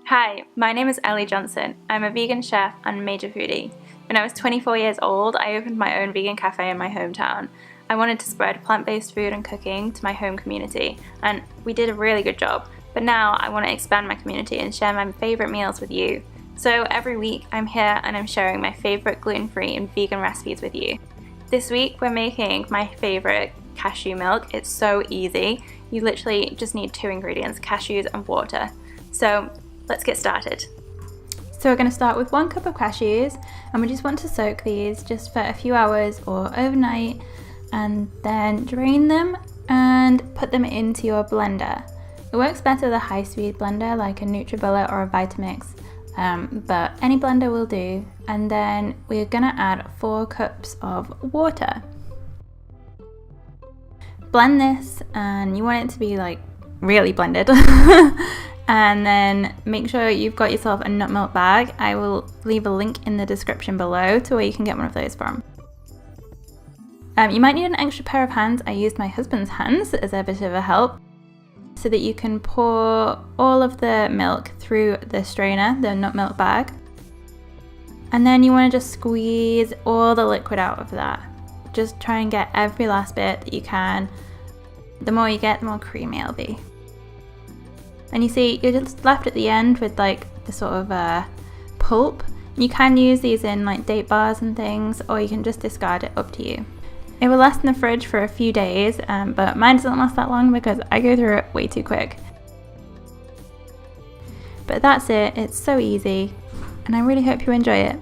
Hi, my name is Ellie Johnson. I'm a vegan chef and major foodie. When I was 24 years old, I opened my own vegan cafe in my hometown. I wanted to spread plant-based food and cooking to my home community, and we did a really good job. But now I want to expand my community and share my favourite meals with you. So every week I'm here and I'm sharing my favourite gluten-free and vegan recipes with you. This week we're making my favourite cashew milk. It's so easy. You literally just need 2 ingredients, cashews and water. So let's get started. So we're going to start with 1 cup of cashews, and we just want to soak these just for a few hours or overnight, and then drain them and put them into your blender. It works better with a high-speed blender like a nutri or a Vitamix, but any blender will do. And then we're going to add 4 cups of water. Blend this, and you want it to be like really blended. And then make sure you've got yourself a nut milk bag. I will leave a link in the description below to where you can get one of those from. You might need an extra pair of hands. I used my husband's hands as a bit of a help, so that you can pour all of the milk through the strainer, the nut milk bag. And then you want to just squeeze all the liquid out of that. Just try and get every last bit that you can. The more you get, the more creamy it'll be. And you see, you're just left at the end with like the sort of pulp. You can use these in like date bars and things, or you can just discard it, up to you. It will last in the fridge for a few days, but mine doesn't last that long because I go through it way too quick. But that's it, it's so easy, and I really hope you enjoy it.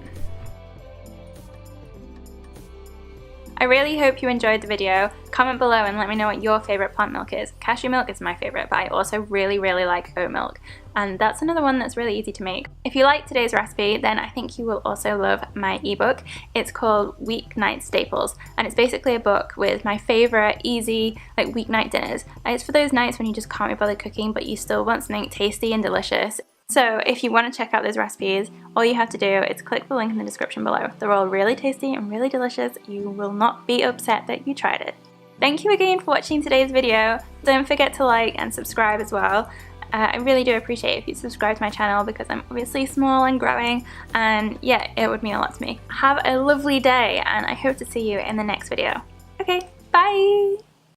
I really hope you enjoyed the video. Comment below and let me know what your favourite plant milk is. Cashew milk is my favourite, but I also really like oat milk, and that's another one that's really easy to make. If you like today's recipe, then I think you will also love my ebook. It's called Weeknight Staples, and it's basically a book with my favourite easy like weeknight dinners. It's for those nights when you just can't be bothered cooking but you still want something tasty and delicious. So if you want to check out those recipes, all you have to do is click the link in the description below. They're all really tasty and really delicious. You will not be upset that you tried it. Thank you again for watching today's video. Don't forget to like and subscribe as well. I really do appreciate it if you subscribe to my channel, because I'm obviously small and growing, and yeah, it would mean a lot to me. Have a lovely day, and I hope to see you in the next video. Okay, bye!